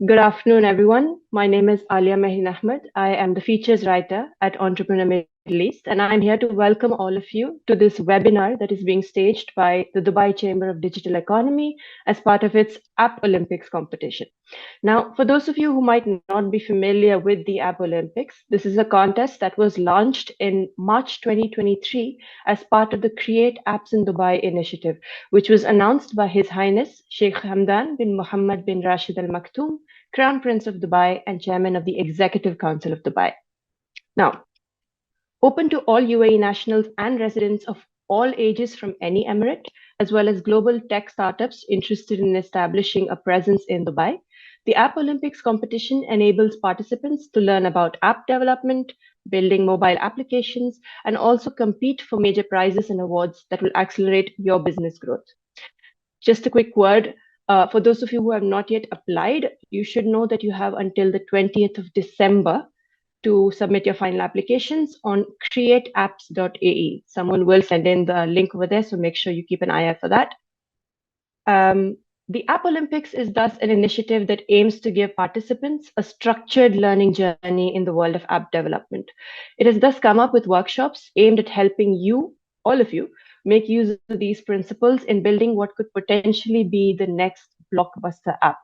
Good afternoon, everyone. My name is Alia Mehin Ahmed. I am the features writer at Entrepreneur Middle East, and I'm here to welcome all of you to this webinar that is being staged by the Dubai Chamber of Digital Economy as part of its App Olympics competition. Now, for those of you who might not be familiar with the App Olympics, this is a contest that was launched in March 2023 as part of the Create Apps in Dubai initiative, which was announced by His Highness Sheikh Hamdan bin Mohammed bin Rashid Al Maktoum, Crown Prince of Dubai and Chairman of the Executive Council of Dubai. Now, open to all UAE nationals and residents of all ages from any emirate, as well as global tech startups interested in establishing a presence in Dubai. The App Olympics competition enables participants to learn about app development, building mobile applications, and also compete for major prizes and awards that will accelerate your business growth. Just a quick word. For those of you who have not yet applied, you should know that you have until the 20th of December to submit your final applications on createapps.ae. Someone will send in the link over there, so make sure you keep an eye out for that. The App Olympics is thus an initiative that aims to give participants a structured learning journey in the world of app development. It has thus come up with workshops aimed at helping you, all of you, make use of these principles in building what could potentially be the next blockbuster app.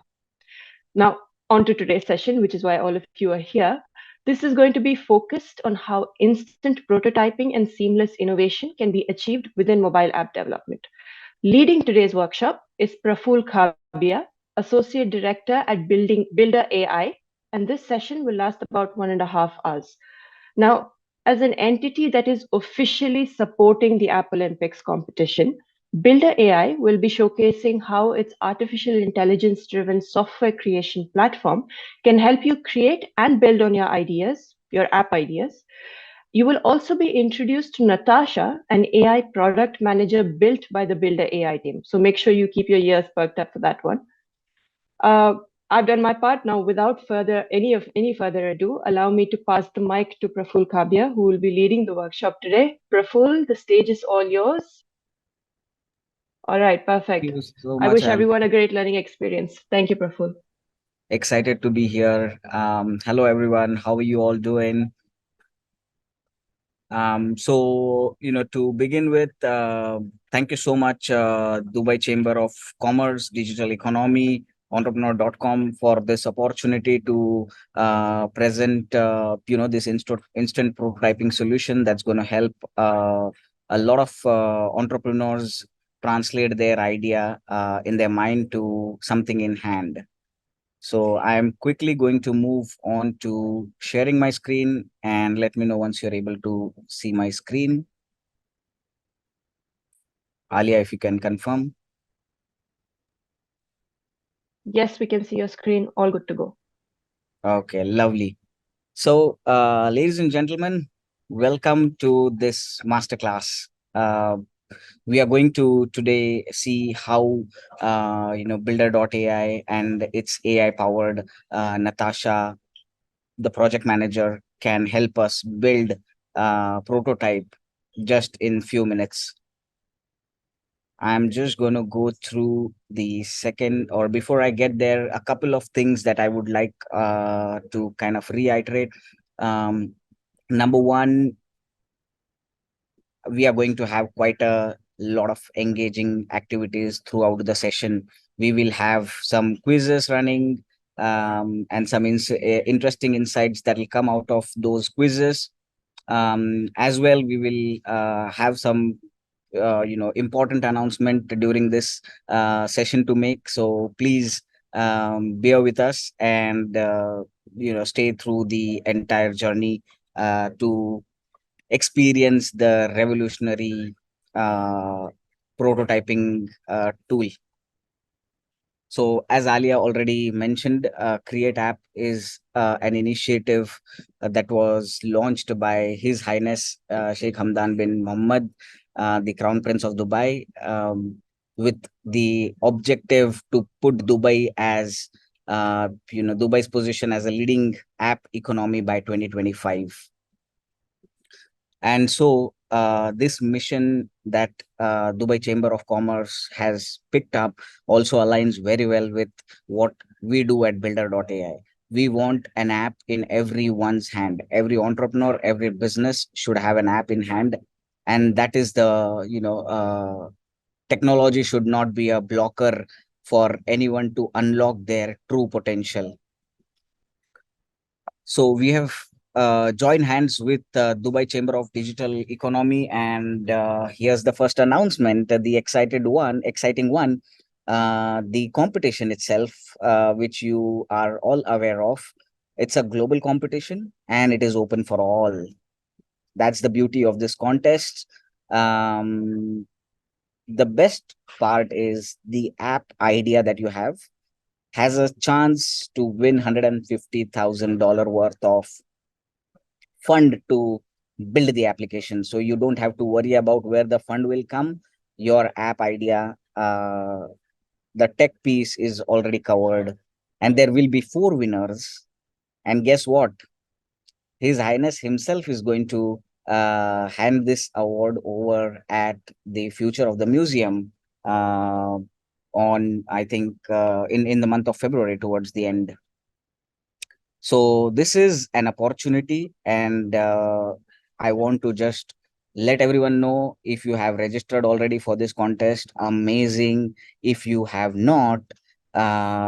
Now, on to today's session, which is why all of you are here. This is going to be focused on how instant prototyping and seamless innovation can be achieved within mobile app development. Leading today's workshop is Praful Khabia, Associate Director at Builder AI, and this session will last about 1.5 hours. Now, as an entity that is officially supporting the App Olympics competition, Builder AI will be showcasing how its artificial intelligence driven software creation platform can help you create and build on your ideas, your app ideas. You will also be introduced to Natasha, an AI product manager built by the Builder AI team. So make sure you keep your ears perked up for that one. I've done my part now. Without any further ado, allow me to pass the mic to Praful Kabia, who will be leading the workshop today. Praful, the stage is all yours. All right, perfect. Thank you so I much. wish I'm everyone a great learning experience. Thank you, Praful. excited to be here. Hello, everyone. How are you all doing? To begin with, thank you so much, Dubai Chamber of Commerce, Digital Economy, Entrepreneur.com for this opportunity to present, this instant prototyping solution that's going to help a lot of entrepreneurs translate their idea in their mind to something in hand. So I'm quickly going to move on to sharing my screen and let me know once you're able to see my screen. Alia, if you can confirm. Yes, we can see your screen. All good to go. Okay, lovely. So, ladies and gentlemen, welcome to this masterclass. We are going to today see how Builder.ai and its AI powered Natasha, the project manager, can help us build prototype just in few minutes. I'm just going to go through the second, or before I get there, a couple of things that I would like to kind of reiterate. Number one, we are going to have quite a lot of engaging activities throughout the session. We will have some quizzes running and some interesting insights that will come out of those quizzes. As well, we will have some important announcement during this session to make. So please bear with us and stay through the entire journey to experience the revolutionary uh, prototyping tool. So, as Alia already mentioned, Create App is an initiative that was launched by His Highness Sheikh Hamdan bin Mohammed, the Crown Prince of Dubai, with the objective to put Dubai as Dubai's position as a leading app economy by 2025. And so, this mission that Dubai Chamber of Commerce has picked up also aligns very well with what we do at builder.ai. We want an app in everyone's hand. Every entrepreneur, every business should have an app in hand. And that is the, technology should not be a blocker for anyone to unlock their true potential. So we have joined hands with Dubai Chamber of Digital Economy, and here's the first announcement, exciting one. The competition itself, which you are all aware of, it's a global competition and it is open for all. That's the beauty of this contest. Um, the best part is the app idea that you have has a chance to win $150,000 worth of fund to build the application. So you don't have to worry about where the fund will come. Your app idea, the tech piece is already covered, and there will be four winners. And guess what? His Highness himself is going to hand this award over at the future of the museum uh, on, I think, in the month of February towards the end. So this is an opportunity, and I want to just let everyone know, if you have registered already for this contest, amazing. If you have not,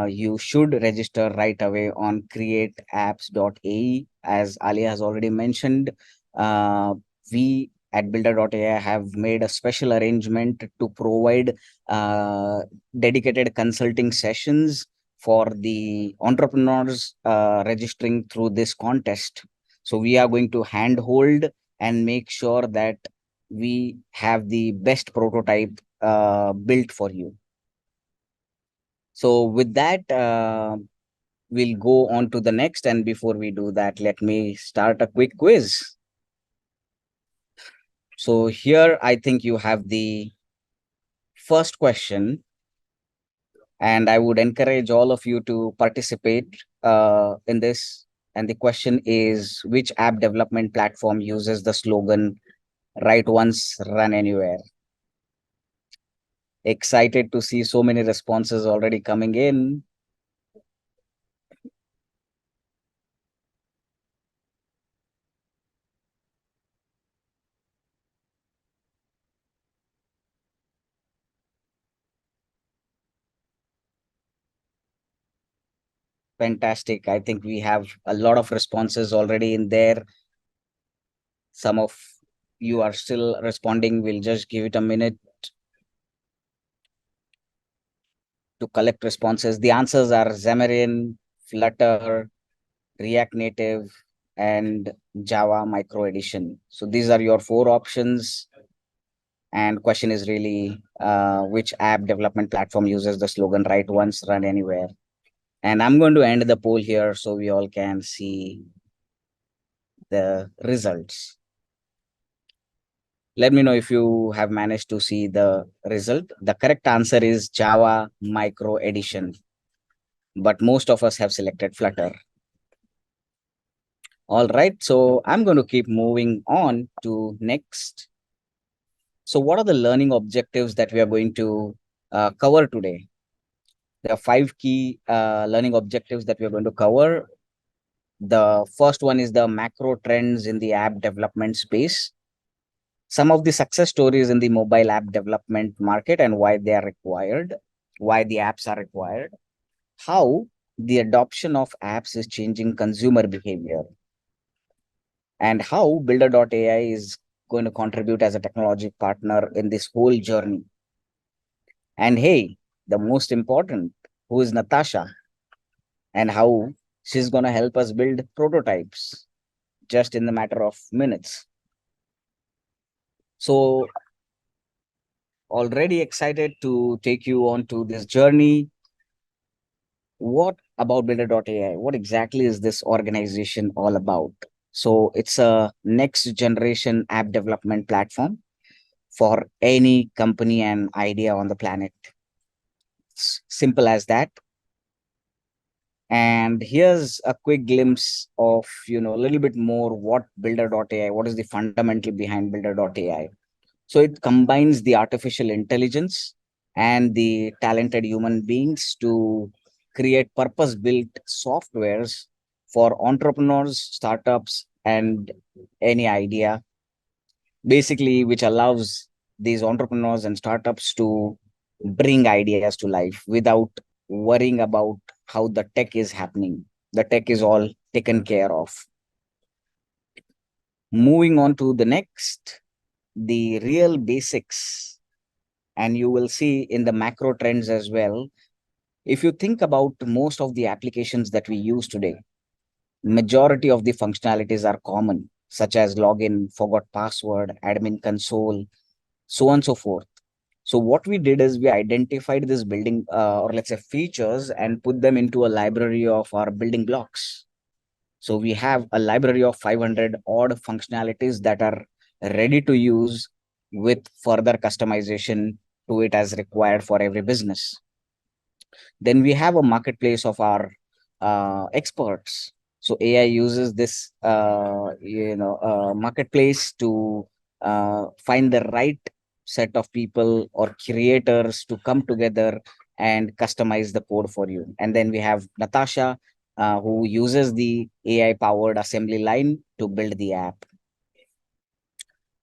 you should register right away on createapps.ae. As Alia has already mentioned, uh, we at builder.ai have made a special arrangement to provide dedicated consulting sessions for the entrepreneurs registering through this contest. So we are going to handhold and make sure that we have the best prototype built for you. So with that, we'll go on to the next. And before we do that, let me start a quick quiz. So here, I think you have the first question, and I would encourage all of you to participate in this. And the question is, which app development platform uses the slogan "Write once, run anywhere"? Excited to see so many responses already coming in. Fantastic. I think we have a lot of responses already in there. Some of you are still responding. We'll just give it a minute to collect responses. The answers are Xamarin, Flutter, React Native, and Java Micro Edition. So these are your four options. And question is really, which app development platform uses the slogan "Write once, run anywhere"? And I'm going to end the poll here so we all can see the results. Let me know if you have managed to see the result. The correct answer is Java Micro Edition, but most of us have selected Flutter. All right, so I'm going to keep moving on to next. So what are the learning objectives that we are going to cover today? There are five key learning objectives that we are going to cover. The first one is the macro trends in the app development space, some of the success stories in the mobile app development market and why they are required, why the apps are required, how the adoption of apps is changing consumer behavior, and how builder.ai is going to contribute as a technology partner in this whole journey. And hey, the most important, who is Natasha and how she's going to help us build prototypes just in the matter of minutes. So already excited to take you on to this journey. What about builder.ai? What exactly is this organization all about? So it's a next generation app development platform for any company and idea on the planet. It's simple as that. And here's a quick glimpse of, a little bit more what builder.ai, what is the fundamental behind builder.ai. So it combines the artificial intelligence and the talented human beings to create purpose-built softwares for entrepreneurs, startups, and any idea, basically, which allows these entrepreneurs and startups to bring ideas to life without worrying about how the tech is happening. The tech is all taken care of. Moving on to the next, the real basics, and you will see in the macro trends as well. If you think about most of the applications that we use today, majority of the functionalities are common, such as login, forgot password, admin console, so on and so forth. So what we did is we identified this building or let's say features and put them into a library of our building blocks. So we have a library of 500 odd functionalities that are ready to use with further customization to it as required for every business. Then we have a marketplace of our experts. So AI uses this marketplace to find the right set of people or creators to come together and customize the code for you. And then we have Natasha, who uses the AI powered assembly line to build the app.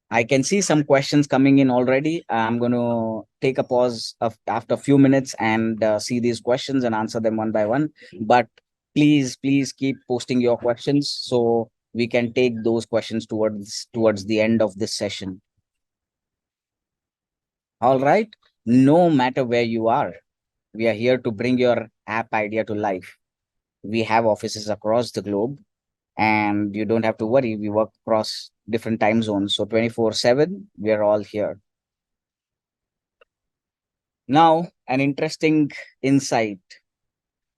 I can see some questions coming in already. I'm going to take a pause after a few minutes and see these questions and answer them one by one. But please keep posting your questions so we can take those questions towards the end of this session. All right. No matter where you are, we are here to bring your app idea to life. We have offices across the globe, and you don't have to worry. We work across different time zones. So 24/7, we are all here. Now, an interesting insight.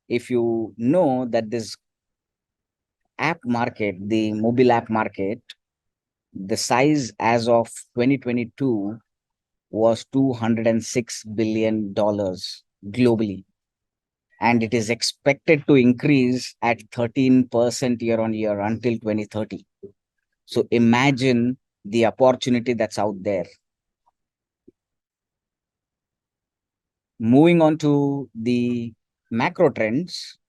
If you know that this app market, the mobile app market, the size as of 2022 was $206 billion globally. And it is expected to increase at 13% year on year until 2030. So imagine the opportunity that's out there. Moving on to the macro trends,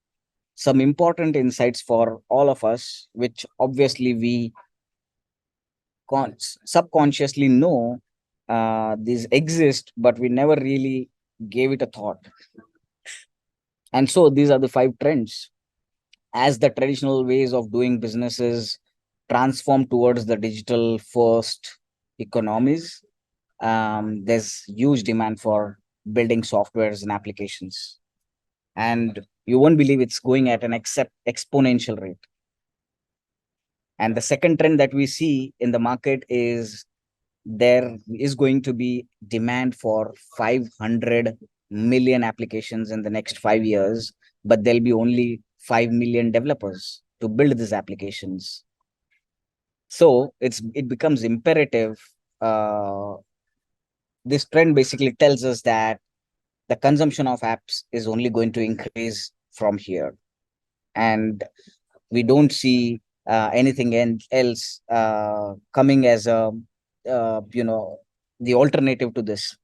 some important insights for all of us, which obviously we subconsciously know these exist, but we never really gave it a thought. And so these are the 5 trends. As the traditional ways of doing businesses transform towards the digital first economies, there's huge demand for building softwares and applications. And you won't believe it's going at an exponential rate. And the second trend that we see in the market is there is going to be demand for 500 million applications in the next 5 years, but there'll be only 5 million developers to build these applications. So it becomes imperative. Uh, this trend basically tells us that the consumption of apps is only going to increase from here. And we don't see anything else coming as a the alternative to this.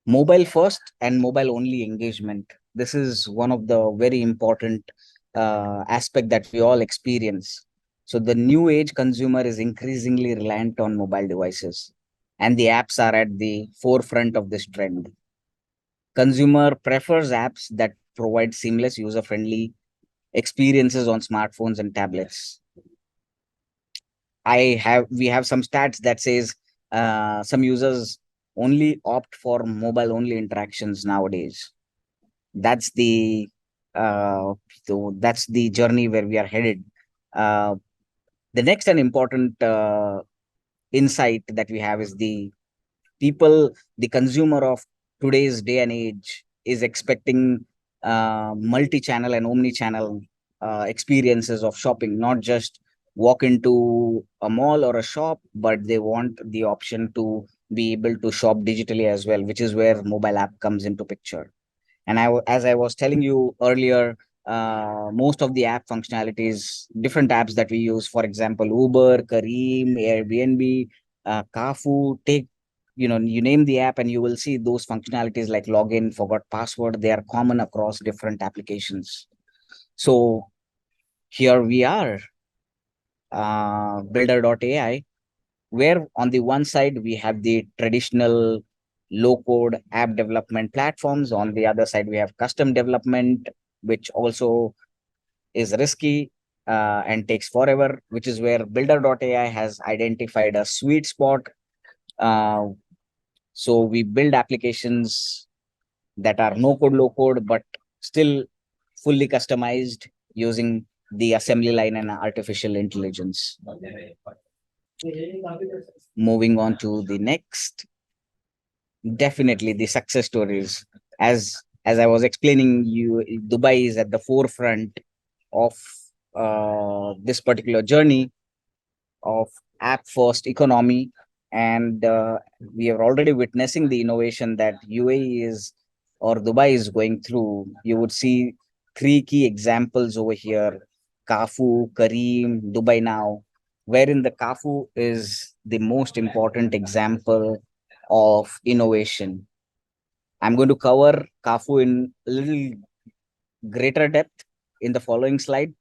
Mobile first and mobile only engagement, this is one of the very important aspect that we all experience. So the new age consumer is increasingly reliant on mobile devices, and the apps are at the forefront of this trend. Consumer prefers apps that provide seamless user friendly experiences on smartphones and tablets. We have some stats that says some users only opt for mobile only interactions nowadays. That's the that's the journey where we are headed. Uh, the next and important insight that we have is the consumer of today's day and age is expecting multi-channel and omni-channel experiences of shopping, not just walk into a mall or a shop, but they want the option to be able to shop digitally as well, which is where mobile app comes into picture. And as I was telling you earlier, most of the app functionalities, different apps that we use, for example, Uber, Careem, Airbnb, Kafu, take you name the app and you will see those functionalities like login, forgot password. They are common across different applications. So here we are, builder.ai, where on the one side we have the traditional low code app development platforms. On the other side, we have custom development, which also is risky and takes forever, which is where builder.ai has identified a sweet spot. Uh, so we build applications that are no code, low code, but still fully customized using the assembly line and artificial intelligence. Moving on to the next, definitely the success stories. As I was explaining you, Dubai is at the forefront of this particular journey of app first economy, and we are already witnessing the innovation that UAE is or Dubai is going through. You would see three key examples over here: Kafu, Kareem, Dubai Now, wherein the Kafu is the most important example of innovation. I'm going to cover Kafu in a little greater depth in the following slide,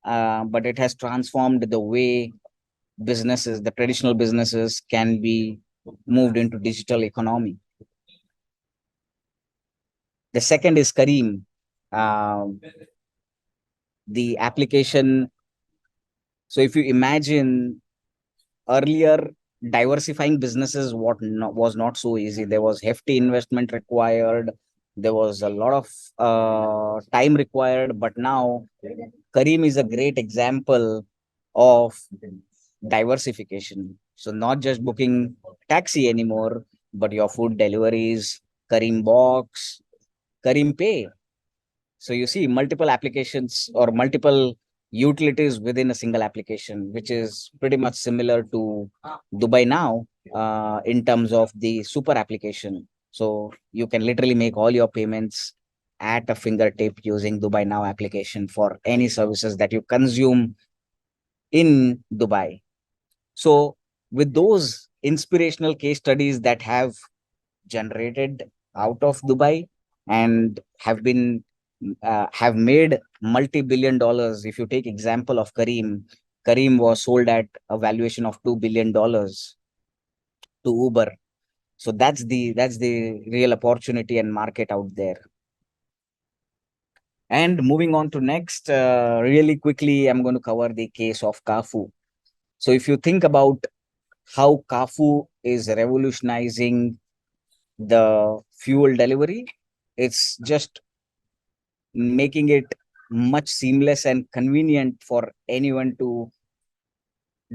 but it has transformed the way businesses, the traditional businesses, can be moved into digital economy. The second is Kareem, the application. So if you imagine earlier, diversifying businesses was not so easy. There was hefty investment required. There was a lot of time required. But now Kareem is a great example of diversification. So not just booking taxi anymore, but your food deliveries, Kareem Box, Kareem Pay. So you see multiple applications or multiple utilities within a single application, which is pretty much similar to Dubai Now in terms of the super application. So you can literally make all your payments at a fingertip using Dubai Now application for any services that you consume in Dubai. So with those inspirational case studies that have generated out of Dubai and have made multi-billion dollars. If you take example of Kareem, Kareem was sold at a valuation of $2 billion to Uber. So that's the real opportunity and market out there. And moving on to next, really quickly, I'm going to cover the case of Kafu. So if you think about how Kafu is revolutionizing the fuel delivery, it's just making it much seamless and convenient for anyone to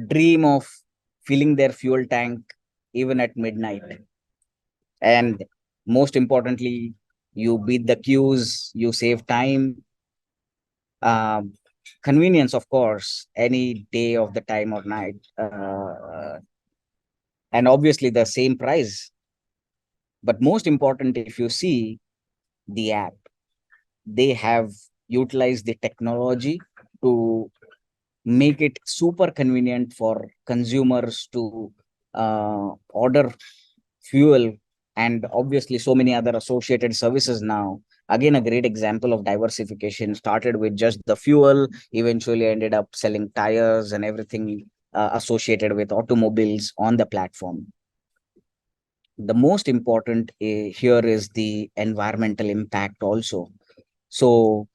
dream of filling their fuel tank even at midnight. And most importantly, you beat the queues, you save time, um, convenience, of course, any day of the time or night, and obviously the same price. But most important, if you see the app, they have utilized the technology to make it super convenient for consumers to order fuel, and obviously so many other associated services now. Again, a great example of diversification. Started with just the fuel, eventually ended up selling tires and everything associated with automobiles on the platform. The most important here is the environmental impact also. So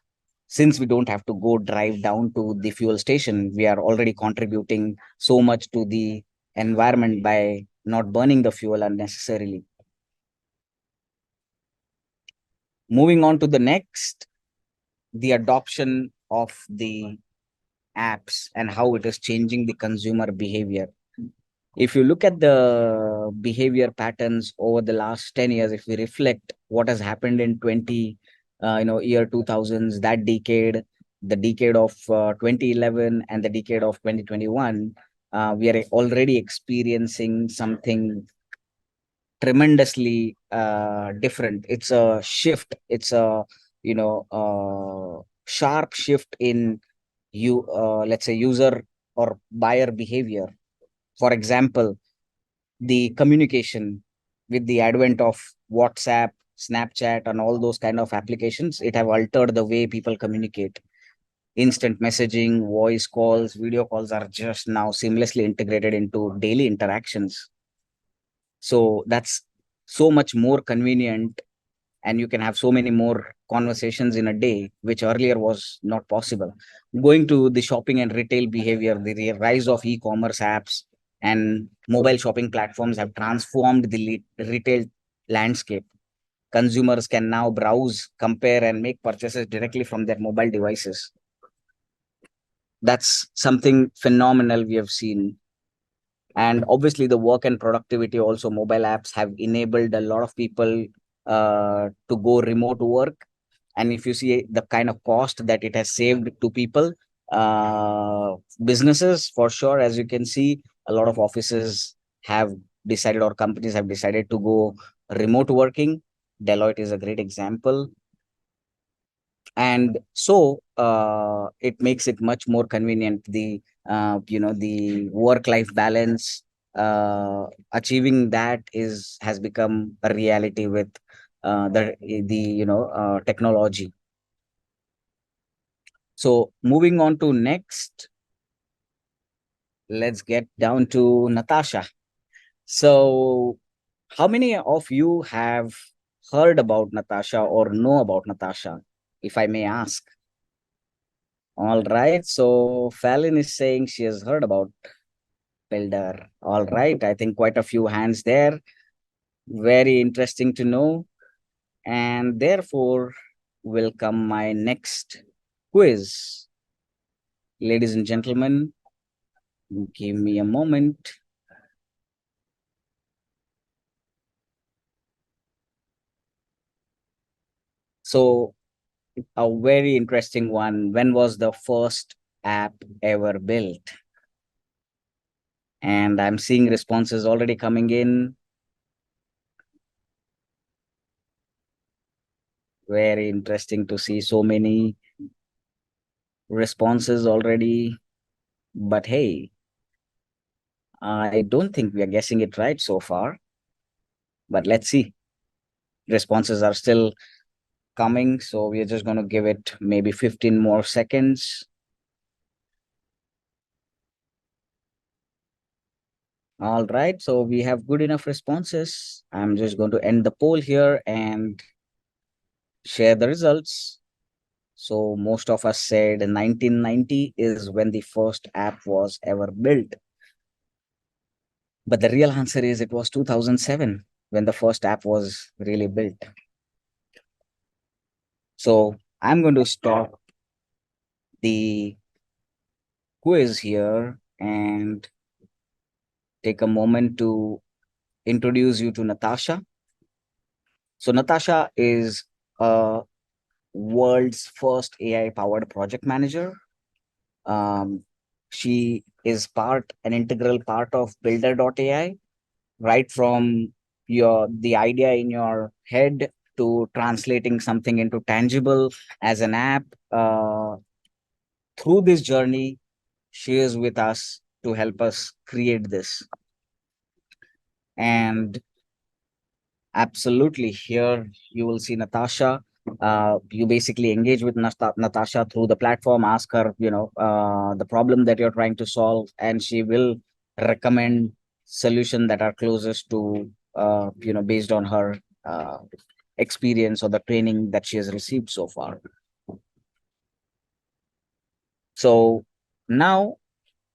since we don't have to go drive down to the fuel station, we are already contributing so much to the environment by not burning the fuel unnecessarily. Moving on to the next, the adoption of the apps and how it is changing the consumer behavior. If you look at the behavior patterns over the last 10 years, if we reflect what has happened in year 2000s, that decade, the decade of 2011 and the decade of 2021, we are already experiencing something tremendously different. It's a shift. It's a sharp shift in let's say user or buyer behavior. For example, the communication. with the advent of WhatsApp, Snapchat, and all those kind of applications, it have altered the way people communicate. Instant messaging, voice calls, video calls are just now seamlessly integrated into daily interactions. So that's so much more convenient, and you can have so many more conversations in a day, which earlier was not possible. Going to the shopping and retail behavior, the rise of e-commerce apps and mobile shopping platforms have transformed the retail landscape. Consumers can now browse, compare, and make purchases directly from their mobile devices. That's something phenomenal we have seen. And obviously the work and productivity, also mobile apps have enabled a lot of people to go remote work. And if you see the kind of cost that it has saved to people, businesses for sure, as you can see, a lot of offices have decided, or companies have decided to go remote working. Deloitte is a great example. And so it makes it much more convenient, the the work life balance, achieving that is has become a reality with the technology. So moving on to next, let's get down to Natasha. So how many of you have heard about Natasha or know about Natasha, if I may ask? All right. So Fallon is saying she has heard about Builder. All right. I think quite a few hands there. Very interesting to know. And therefore will come my next quiz. Ladies and gentlemen, give me a moment. So a very interesting one. When was the first app ever built? And I'm seeing responses already coming in. Very interesting to see so many responses already. But hey, I don't think we are guessing it right so far. But let's see. Responses are still coming. So we are just going to give it maybe 15 more seconds. All right. So we have good enough responses. I'm just going to end the poll here and share the results. So most of us said 1990 is when the first app was ever built. But the real answer is it was 2007 when the first app was really built. So I'm going to stop the quiz here and take a moment to introduce you to Natasha. So Natasha is a world's first AI powered project manager. Um, she is an integral part of Builder.ai, right from the idea in your head to translating something into tangible as an app. Through this journey, she is with us to help us create this. And absolutely, here you will see Natasha. You basically engage with Natasha through the platform, ask her, the problem that you're trying to solve, and she will recommend solution that are closest to, based on her experience or the training that she has received so far. So now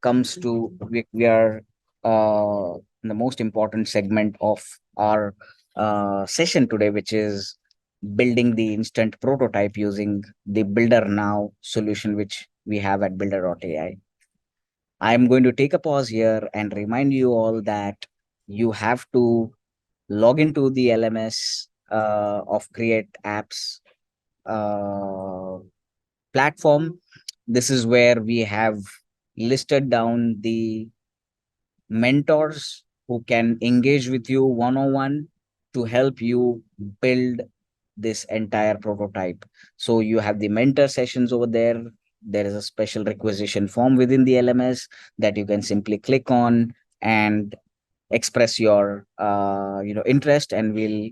comes to we are in the most important segment of our session today, which is building the instant prototype using the Builder Now solution, which we have at builder.ai. I'm going to take a pause here and remind you all that you have to log into the LMS of Create Apps platform. This is where we have listed down the mentors who can engage with you one on one to help you build this entire prototype. So you have the mentor sessions over there. There is a special requisition form within the LMS that you can simply click on and express your interest, and we'll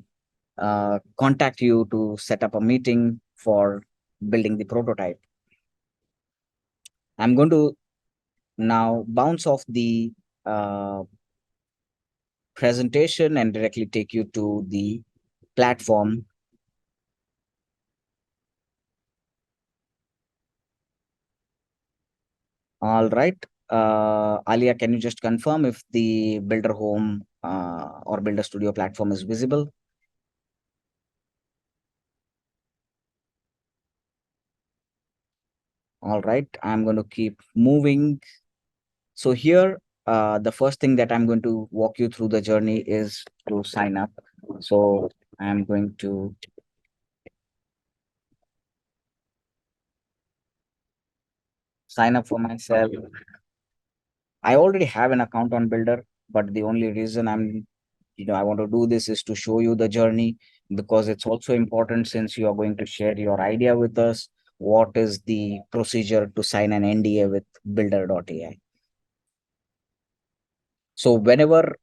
contact you to set up a meeting for building the prototype. I'm going to now bounce off the uh, presentation and directly take you to the platform. All right. Alia, can you just confirm if the Builder Home or Builder Studio platform is visible? All right. I'm going to keep moving. So here, the first thing that I'm going to walk you through the journey is to sign up. So I'm going to sign up for myself. I already have an account on Builder, but the only reason I want to do this is to show you the journey, because it's also important, since you are going to share your idea with us. What is the procedure to sign an NDA with builder.ai? So whenever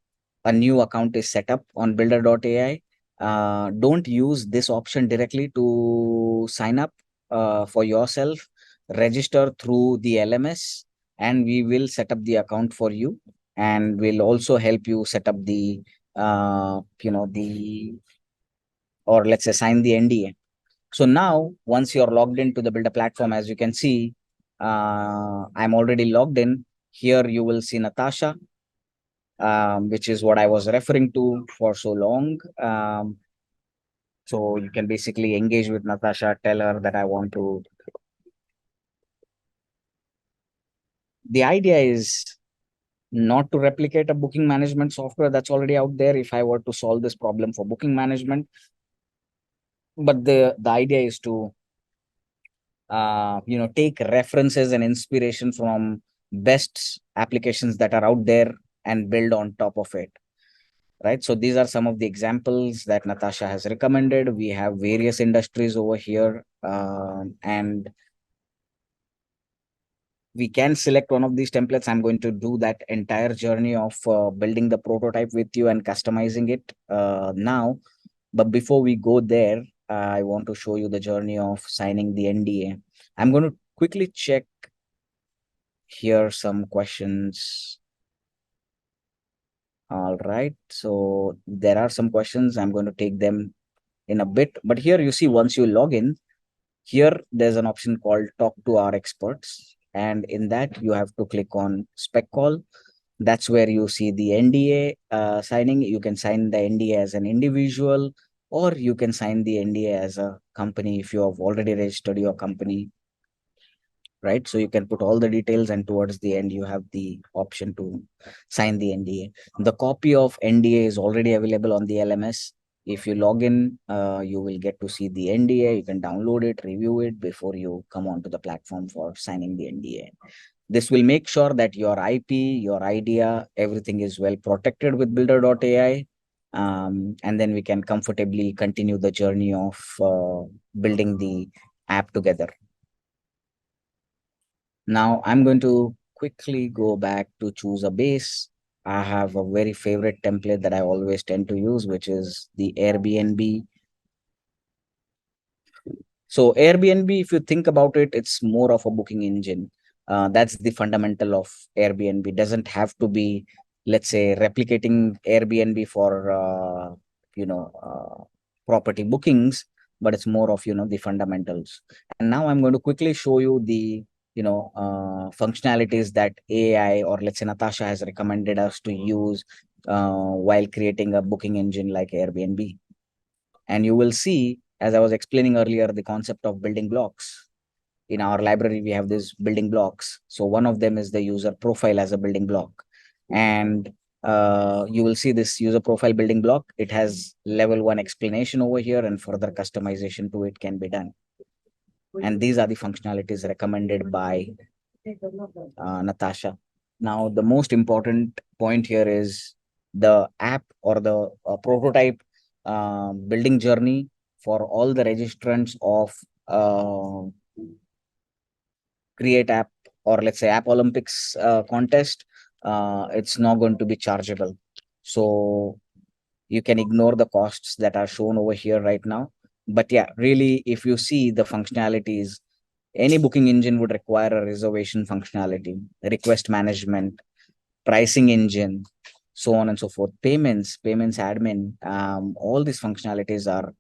a new account is set up on builder.ai, don't use this option directly to sign up for yourself. Register through the LMS, and we will set up the account for you, and we'll also help you set up the the, or let's say, sign the NDA. So now, once you're logged into the Builder platform, as you can see, I'm already logged in. Here you will see Natasha, which is what I was referring to for so long. So you can basically engage with Natasha, tell her that I want to. The idea is not to replicate a booking management software that's already out there if I were to solve this problem for booking management, but the idea is to take references and inspiration from best applications that are out there and build on top of it. Right. So these are some of the examples that Natasha has recommended. We have various industries over here, and we can select one of these templates. I'm going to do that entire journey of building the prototype with you and customizing it now. But before we go there, I want to show you the journey of signing the NDA. I'm going to quickly check here some questions. All right. So there are some questions. I'm going to take them in a bit. But here you see, once you log in, here there's an option called Talk to Our Experts. And in that, you have to click on Spec Call. That's where you see the NDA signing. You can sign the NDA as an individual, or you can sign the NDA as a company if you have already registered your company, right? So you can put all the details, and towards the end, you have the option to sign the NDA. The copy of NDA is already available on the LMS. If you log in, you will get to see the NDA. You can download it, review it before you come onto the platform for signing the NDA. This will make sure that your IP, your idea, everything is well protected with builder.ai. And then we can comfortably continue the journey of building the app together. Now I'm going to quickly go back to choose a base. I have a very favorite template that I always tend to use, which is the Airbnb. So Airbnb, if you think about it, it's more of a booking engine. That's the fundamental of Airbnb. Doesn't have to be, let's say, replicating Airbnb for property bookings, but it's more of the fundamentals. And now I'm going to quickly show you the functionalities that AI, or let's say Natasha, has recommended us to use while creating a booking engine like Airbnb. And you will see, as I was explaining earlier, the concept of building blocks. In our library, we have these building blocks. So one of them is the user profile as a building block. And you will see this user profile building block. It has level 1 explanation over here, and further customization to it can be done. And these are the functionalities recommended by Natasha. Now, the most important point here is the app, or the prototype building journey for all the registrants of Create App, or let's say App Olympics contest. It's not going to be chargeable. So you can ignore the costs that are shown over here right now. But yeah, really, if you see the functionalities, any booking engine would require a reservation functionality, request management, pricing engine, so on and so forth. Payments admin, all these functionalities are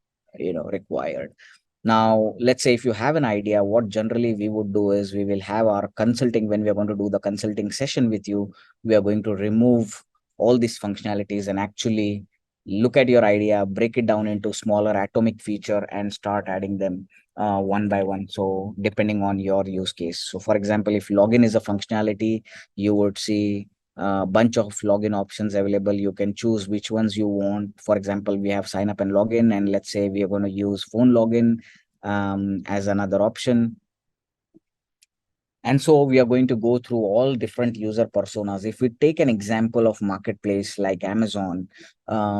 required. Now, let's say if you have an idea, what generally we would do is we will have our consulting, when we are going to do the consulting session with you, we are going to remove all these functionalities and actually look at your idea, break it down into smaller atomic feature and start adding them one by one. So depending on your use case. So for example, if login is a functionality, you would see a bunch of login options available. You can choose which ones you want. For example, we have sign up and login, and let's say we are going to use phone login as another option. And so we are going to go through all different user personas. If we take an example of marketplace like Amazon,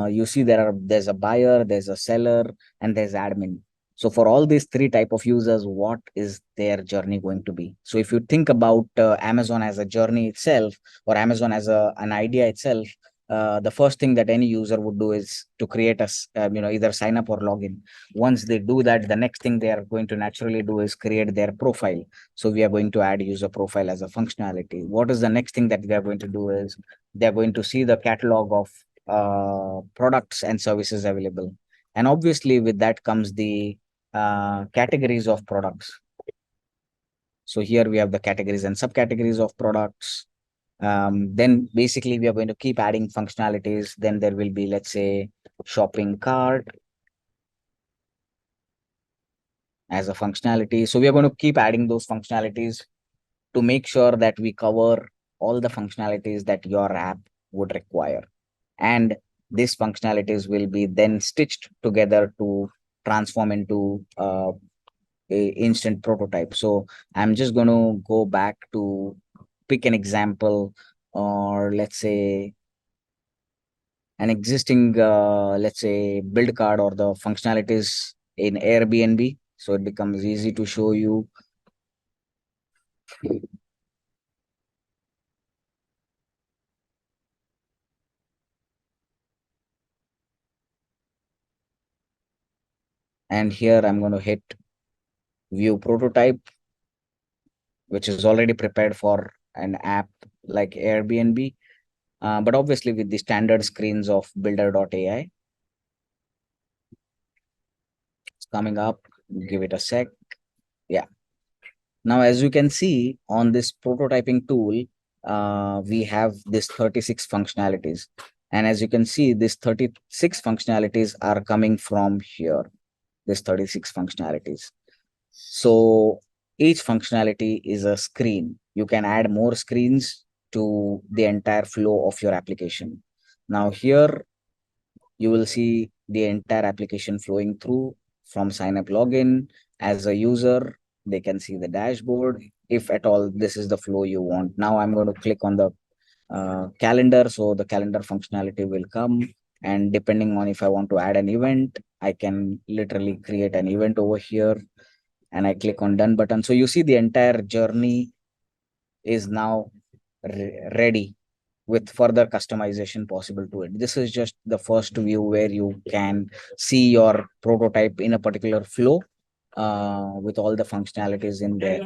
you see there's a buyer, there's a seller, and there's admin. So for all these three type of users, what is their journey going to be? So if you think about Amazon as a journey itself, or Amazon as an idea itself, the first thing that any user would do is to create either sign up or login. Once they do that, the next thing they are going to naturally do is create their profile. So we are going to add user profile as a functionality. What is the next thing that we are going to do is they're going to see the catalog of products and services available. And obviously with that comes the categories of products. So here we have the categories and subcategories of products. Then basically we are going to keep adding functionalities. Then there will be, let's say, shopping cart as a functionality. So we are going to keep adding those functionalities to make sure that we cover all the functionalities that your app would require. And these functionalities will be then stitched together to transform into a instant prototype. So I'm just going to go back to pick an example, or let's say an existing, let's say, build card or the functionalities in Airbnb. So it becomes easy to show you. And here I'm going to hit view prototype, which is already prepared for an app like Airbnb, but obviously with the standard screens of builder.ai. It's coming up. Give it a sec. Yeah. Now, as you can see on this prototyping tool, we have this 36 functionalities. And as you can see, this 36 functionalities are coming from here, this 36 functionalities. So each functionality is a screen. You can add more screens to the entire flow of your application. Now here you will see the entire application flowing through from sign up login. As a user, they can see the dashboard. If at all this is the flow you want. Now I'm going to click on the calendar. So the calendar functionality will come. And depending on if I want to add an event, I can literally create an event over here and I click on done button. So you see the entire journey is now ready with further customization possible to it. This is just the first view where you can see your prototype in a particular flow with all the functionalities in there.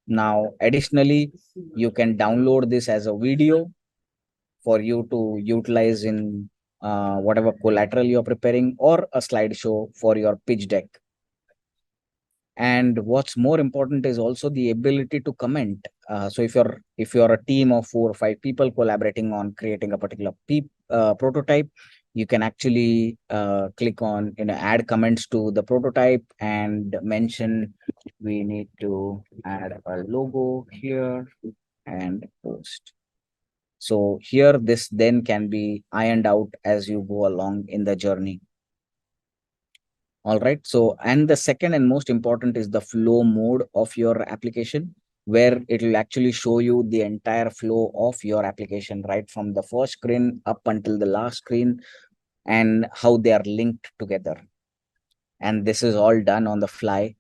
Now, additionally, you can download this as a video for you to utilize in whatever collateral you're preparing, or a slideshow for your pitch deck. And what's more important is also the ability to comment. So if you're a team of 4 or 5 people collaborating on creating a particular prototype, you can actually click on add comments to the prototype and mention we need to add a logo here and post. So here this then can be ironed out as you go along in the journey. All right. So, and the second and most important is the flow mode of your application, where it will actually show you the entire flow of your application, right from the first screen up until the last screen, and how they are linked together. And this is all done on the fly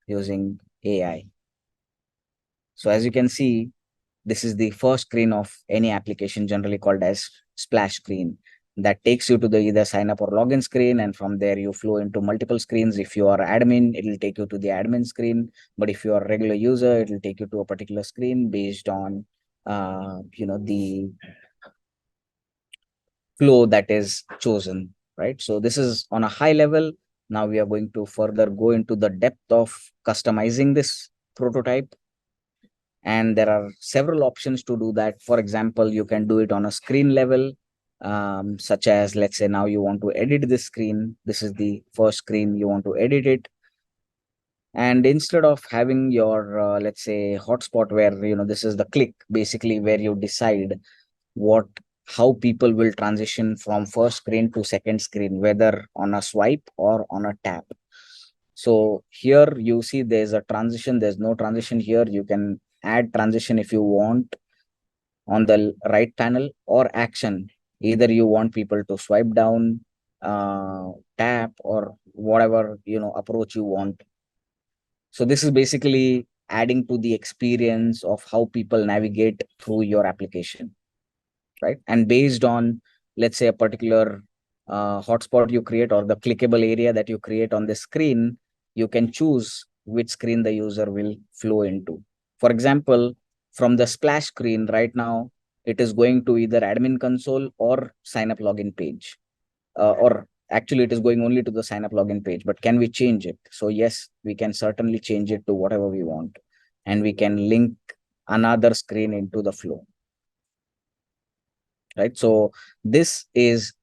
using AI. So as you can see, this is the first screen of any application, generally called as splash screen that takes you to the either sign up or login screen, and from there you flow into multiple screens. If you are admin, it will take you to the admin screen, but if you are a regular user, it will take you to a particular screen based on the flow that is chosen, right? So this is on a high level. Now we are going to further go into the depth of customizing this prototype, and there are several options to do that. For example, you can do it on a screen level, such as, let's say now you want to edit this screen. This is the first screen, you want to edit it, and instead of having your let's say hotspot where this is the click basically where you decide what how people will transition from first screen to second screen, whether on a swipe or on a tap. So here you see there's a transition, there's no transition here. You can add transition if you want on the right panel, or action. Either you want people to swipe down, tap, or whatever approach you want. So this is basically adding to the experience of how people navigate through your application, right? And based on, let's say, a particular hotspot you create or the clickable area that you create on the screen, you can choose which screen the user will flow into. For example, from the splash screen right now, it is going to either admin console or sign up login page, or actually it is going only to the sign up login page. But can we change it? So yes, we can certainly change it to whatever we want, and we can link another screen into the flow, right? So this is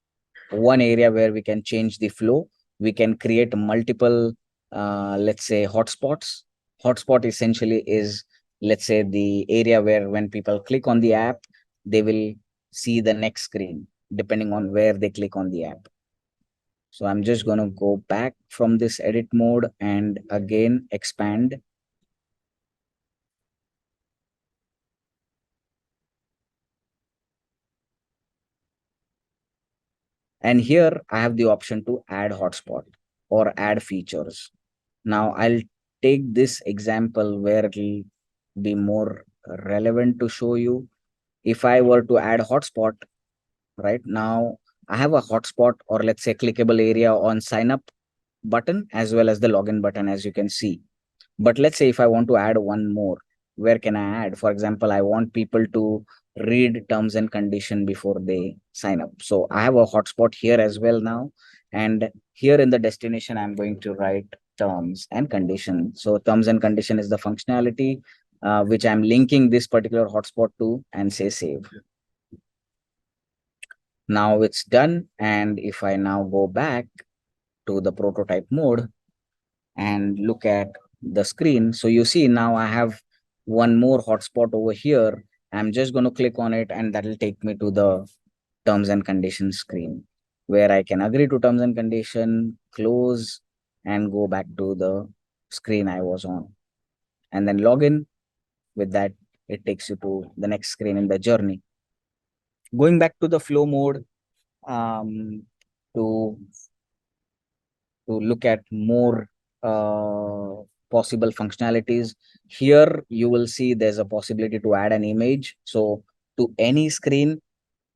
one area where we can change the flow. We can create multiple, let's say, hotspots. Hotspot essentially is, let's say, the area where when people click on the app, they will see the next screen depending on where they click on the app. So I'm just going to go back from this edit mode and again expand. And here I have the option to add hotspot or add features. Now I'll take this example where it will be more relevant to show you. If I were to add hotspot, right now I have a hotspot, or let's say clickable area on sign up button as well as the login button, as you can see. But let's say if I want to add one more, where can I add? For example, I want people to read terms and condition before they sign up. So I have a hotspot here as well now. And here in the destination, I'm going to write terms and condition. So terms and condition is the functionality which I'm linking this particular hotspot to, and say save. Now it's done. And if I now go back to the prototype mode and look at the screen, so you see now I have one more hotspot over here. I'm just going to click on it, and that will take me to the terms and conditions screen, where I can agree to terms and condition, close, and go back to the screen I was on, and then log in. With that, it takes you to the next screen in the journey. Going back to the flow mode, um, to look at more possible functionalities. Here you will see there's a possibility to add an image. So to any screen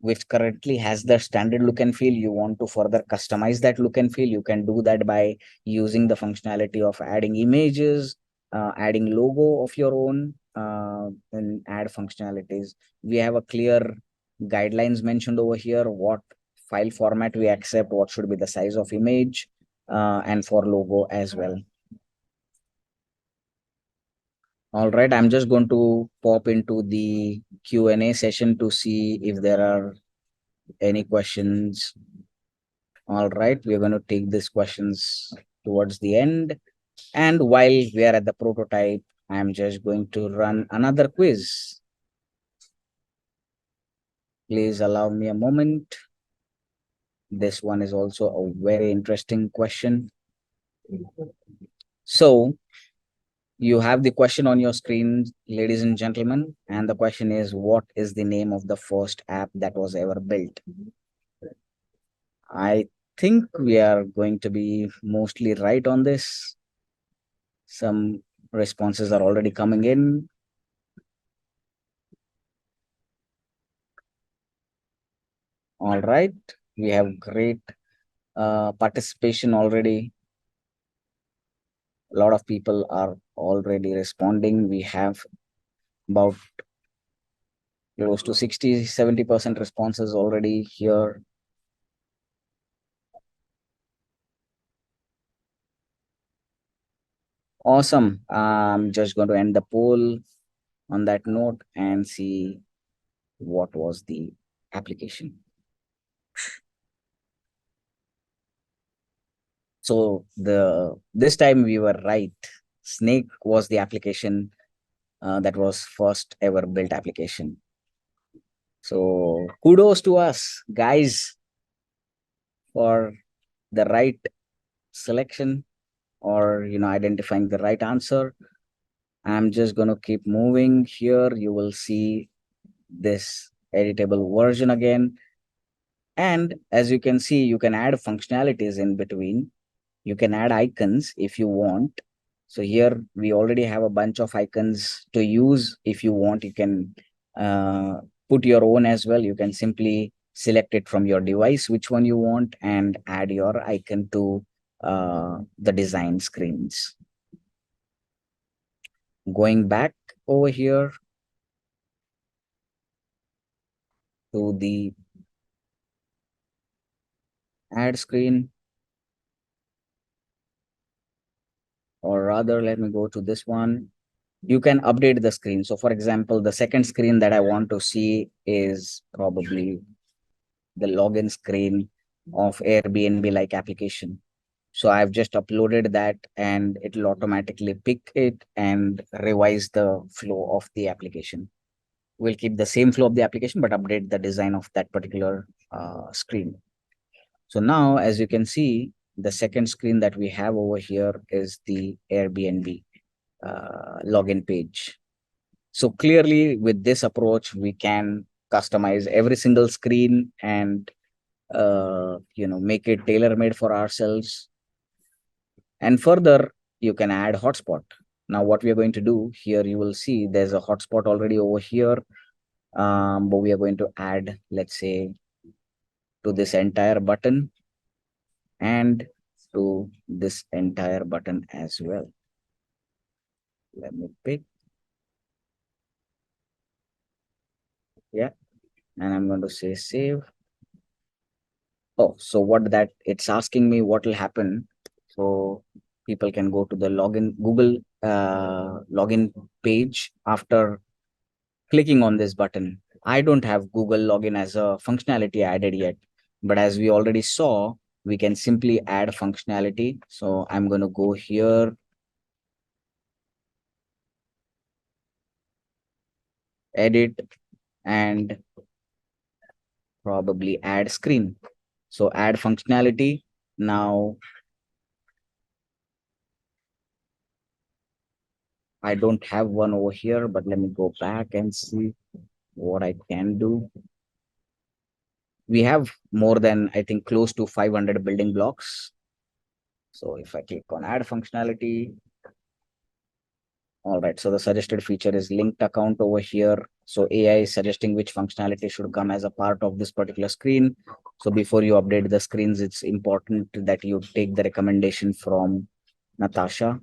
which currently has the standard look and feel, you want to further customize that look and feel, you can do that by using the functionality of adding images, adding logo of your own, and add functionalities. We have a clear guidelines mentioned over here, what file format we accept, what should be the size of image, and for logo as well. All right, I'm just going to pop into the Q&A session to see if there are any questions. All right, we're going to take these questions towards the end. And while we are at the prototype, I'm just going to run another quiz. Please allow me a moment. This one is also a very interesting question. So you have the question on your screen, ladies and gentlemen, and the question is, what is the name of the first app that was ever built? I think we are going to be mostly right on this. Some responses are already coming in. All right. We have great participation already. A lot of people are already responding. We have about close to 60-70% responses already here. Awesome. I'm just going to end the poll on that note and see what was the application. So the this time we were right. Snake was the application that was first ever built application. So kudos to us, guys, for the right selection, or identifying the right answer. I'm just going to keep moving here. You will see this editable version again. And as you can see, you can add functionalities in between. You can add icons if you want. So here we already have a bunch of icons to use. If you want, you can uh, put your own as well. You can simply select it from your device, which one you want, and add your icon to the design screens. Going back over here to the add screen, or rather, let me go to this one. You can update the screen. So for example, the second screen that I want to see is probably the login screen of Airbnb like application. So I've just uploaded that and it'll automatically pick it and revise the flow of the application. We'll keep the same flow of the application, but update the design of that particular screen. So now, as you can see, the second screen that we have over here is the Airbnb login page. So clearly, with this approach, we can customize every single screen and make it tailor made for ourselves. And further, you can add hotspot. Now, what we are going to do here, you will see there's a hotspot already over here, but we are going to add, let's say, to this entire button and to this entire button as well. Let me pick, yeah, and I'm going to say save. Oh, so what that it's asking me what will happen. So people can go to the login Google login page after clicking on this button. I don't have Google login as a functionality added yet, but as we already saw, we can simply add functionality. So I'm going to go here, edit, and probably add screen. So add functionality. Now I don't have one over here, but let me go back and see what I can do. We have more than, I think, close to 500 building blocks. So if I click on add functionality, all right, so the suggested feature is linked account over here. So AI is suggesting which functionality should come as a part of this particular screen. So before you update the screens, it's important that you take the recommendation from Natasha.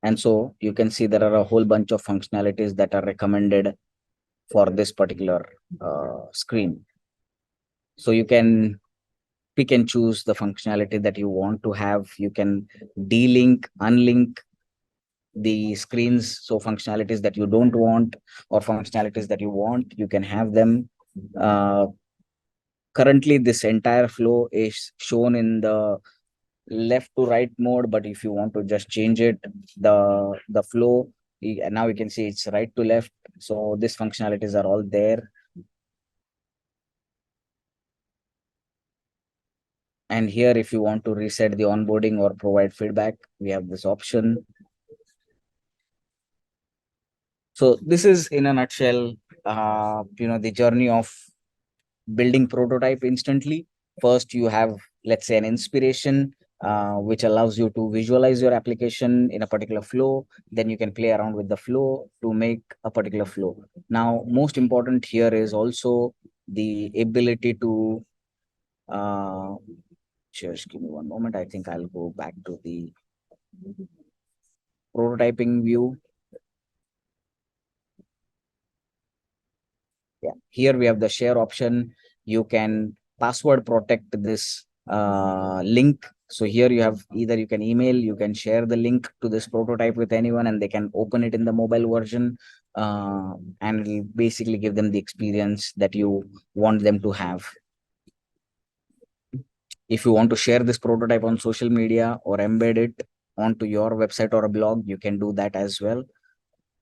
And so you can see there are a whole bunch of functionalities that are recommended for this particular screen. So you can pick and choose the functionality that you want to have. You can delink, unlink the screens. So functionalities that you don't want or functionalities that you want, you can have them. Uh, Currently, this entire flow is shown in the left to right mode, but if you want to just change it, the flow, now you can see it's right to left. So these functionalities are all there. And here, if you want to reset the onboarding or provide feedback, we have this option. So this is in a nutshell, the journey of building prototype instantly. First, you have, let's say, an inspiration. which allows you to visualize your application in a particular flow. Then you can play around with the flow to make a particular flow. Now, most important here is also the ability to uh, just give me one moment. I think I'll go back to the prototyping view. Yeah, here we have the share option. You can password protect this link. So here you have either you can email, you can share the link to this prototype with anyone and they can open it in the mobile version, and it'll basically give them the experience that you want them to have. If you want to share this prototype on social media or embed it onto your website or a blog, you can do that as well.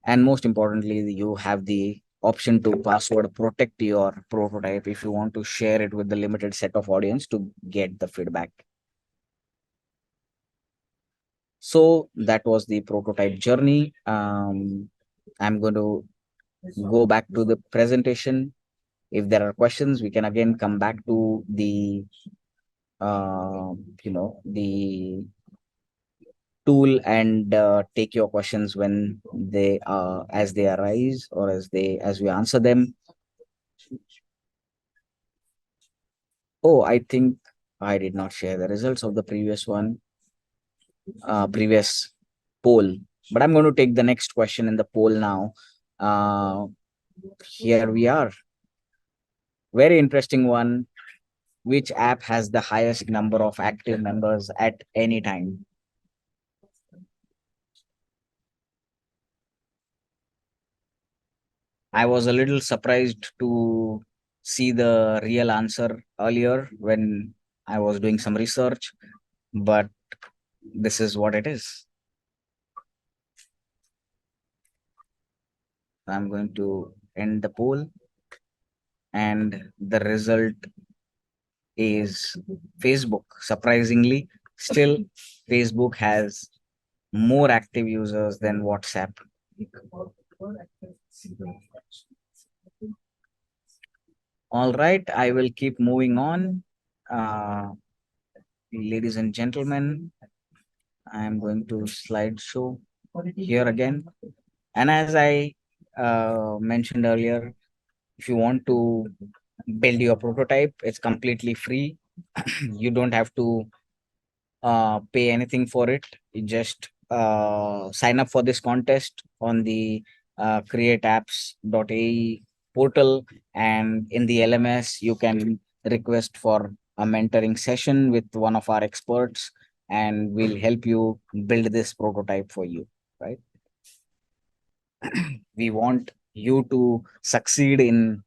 And most importantly, you have the option to password protect your prototype if you want to share it with the limited set of audience to get the feedback. So that was the prototype journey. I'm going to go back to the presentation. If there are questions, we can again come back to the the tool and take your questions when they as they arise or as we answer them. Oh, I think I did not share the results of the previous poll, but I'm going to take the next question in the poll now. Uh, Here we are. Very interesting one. Which app has the highest number of active members at any time? I was a little surprised to see the real answer earlier when I was doing some research, but this is what it is. I'm going to end the poll, and the result is Facebook. Surprisingly, still, Facebook has more active users than WhatsApp. All right, I will keep moving on. Uh, Ladies and gentlemen, I am going to slideshow here again. And as I mentioned earlier, if you want to build your prototype, it's completely free. You don't have to pay anything for it. You just sign up for this contest on the createapps.ae portal, and in the LMS, you can request for a mentoring session with one of our experts, and we'll help you build this prototype for you. Right? We want you to succeed in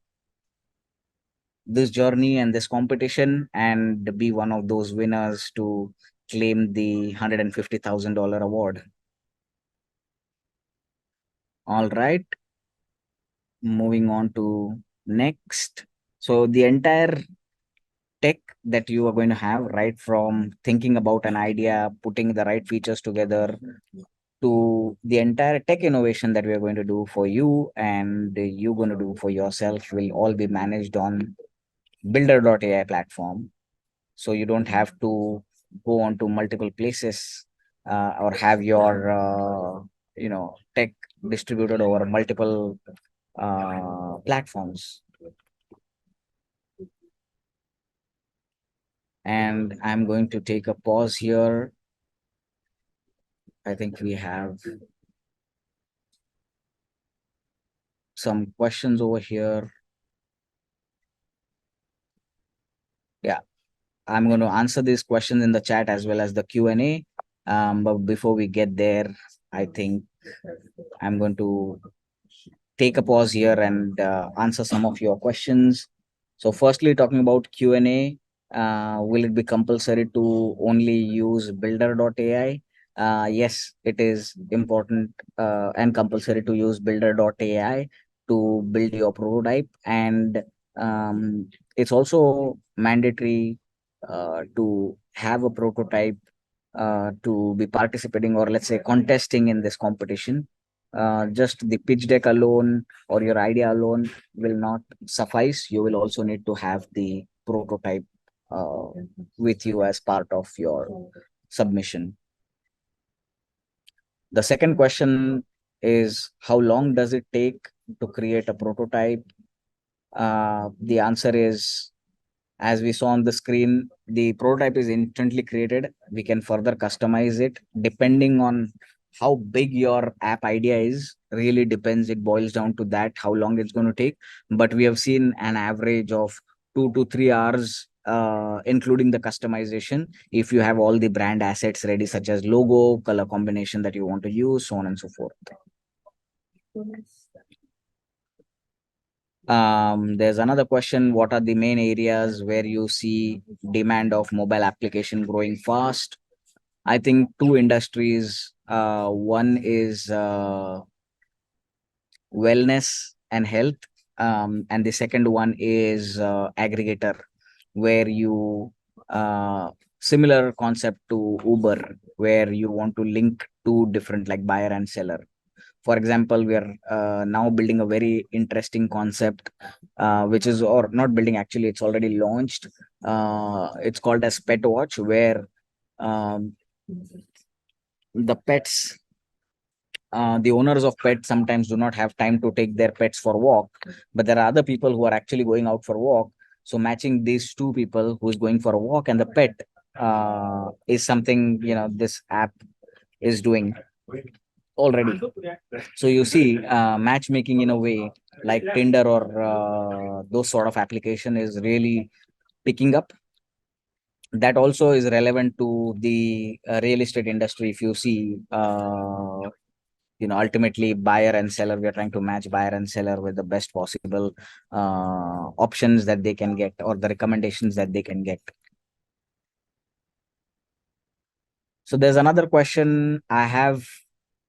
this journey and this competition and be one of those winners to claim the $150,000 award. All right, moving on to next. So the entire tech that you are going to have, right from thinking about an idea, putting the right features together, to the entire tech innovation that we are going to do for you and you're going to do for yourself, will all be managed on builder.ai platform. So you don't have to go on to multiple places, or have your tech distributed over multiple platforms. And I'm going to take a pause here. I think we have some questions over here. Yeah, I'm going to answer these questions in the chat as well as the Q&A. But before we get there, I think I'm going to take a pause here and answer some of your questions. So firstly, talking about Q&A, will it be compulsory to only use builder.ai? Yes, it is important and compulsory to use builder.ai to build your prototype. And it's also mandatory to have a prototype to be participating or let's say contesting in this competition. Just the pitch deck alone or your idea alone will not suffice. You will also need to have the prototype uh, with you as part of your submission. The second question is, how long does it take to create a prototype? The answer is, as we saw on the screen, the prototype is instantly created. We can further customize it depending on how big your app idea is. Really depends. It boils down to that, how long it's going to take. But we have seen an average of 2 to 3 hours, including the customization. If you have all the brand assets ready, such as logo, color combination that you want to use, so on and so forth. There's another question. What are the main areas where you see demand of mobile application growing fast? I think two industries. One is wellness and health, and the second one is aggregator, where you similar concept to Uber, where you want to link two different like buyer and seller. For example, we are now building a very interesting concept, which is, or not building, actually it's already launched. It's called as Pet Watch, where um, the pets, the owners of pets sometimes do not have time to take their pets for walk, but there are other people who are actually going out for walk. So matching these two people, who's going for a walk and the pet, is something, this app is doing already. So you see, matchmaking in a way like Tinder or those sort of application is really picking up. That also is relevant to the real estate industry. If you see, ultimately buyer and seller, we are trying to match buyer and seller with the best possible options that they can get, or the recommendations that they can get. So there's another question. I have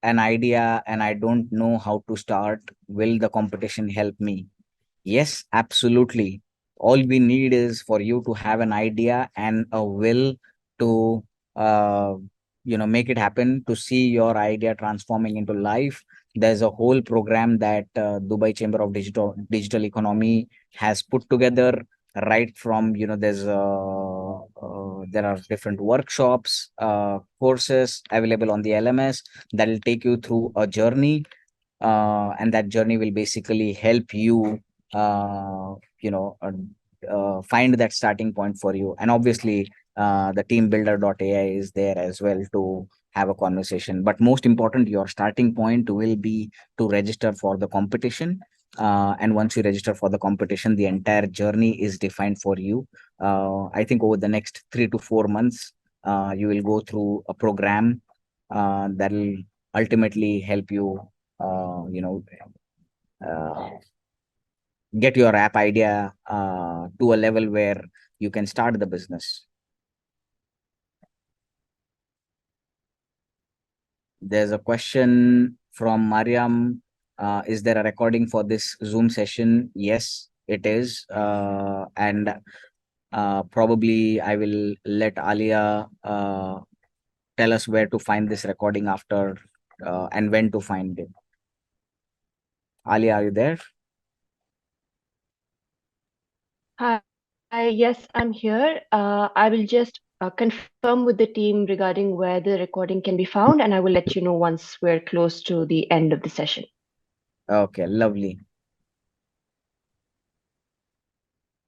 an idea and I don't know how to start. Will the competition help me? Yes, absolutely. All we need is for you to have an idea and a will to, uh, make it happen, to see your idea transforming into life. There's a whole program that Dubai Chamber of Digital Economy has put together. Right from, there are different workshops, courses available on the LMS that will take you through a journey, and that journey will basically help you uh, you know uh, find that starting point for you. And obviously, the teambuilder.ai is there as well to have a conversation. But most important, your starting point will be to register for the competition. And once you register for the competition, the entire journey is defined for you. I think over the next 3 to 4 months, you will go through a program that will ultimately help you uh, you know uh, get your app idea to a level where you can start the business. There's a question from Mariam. Is there a recording for this Zoom session? Yes, it is. And probably I will let Alia tell us where to find this recording after, and when to find it. Alia, are you there? Hi, yes, I'm here. I will just confirm with the team regarding where the recording can be found, and I will let you know once we're close to the end of the session. Okay, lovely.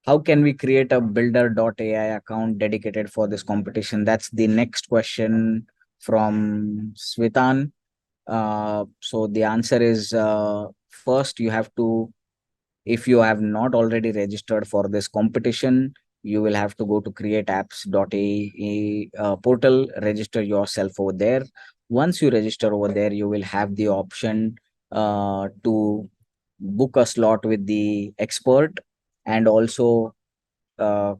How can we create a builder.ai account dedicated for this competition? That's the next question from Switan. So the answer is, first you have to, if you have not already registered for this competition, you will have to go to createapps.ai portal, register yourself over there. Once you register over there, you will have the option to book a slot with the expert, and also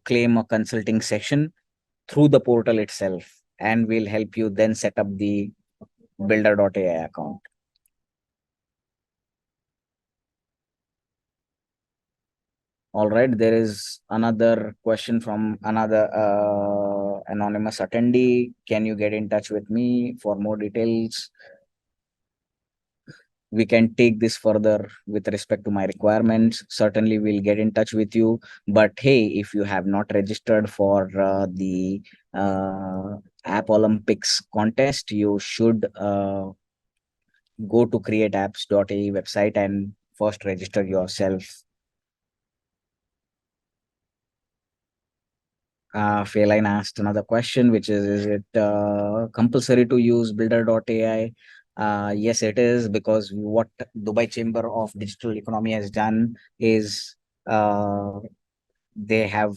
claim a consulting session through the portal itself, and we'll help you then set up the builder.ai account. All right, there is another question from another anonymous attendee. Can you get in touch with me for more details? we can take this further with respect to my requirements. Certainly, we'll get in touch with you. But hey, if you have not registered for the App Olympics contest, you should go to createapps.ae website and first register yourself. Feline asked another question, which is it compulsory to use builder.ai? Yes, it is, because what Dubai Chamber of Digital Economy has done is uh, they have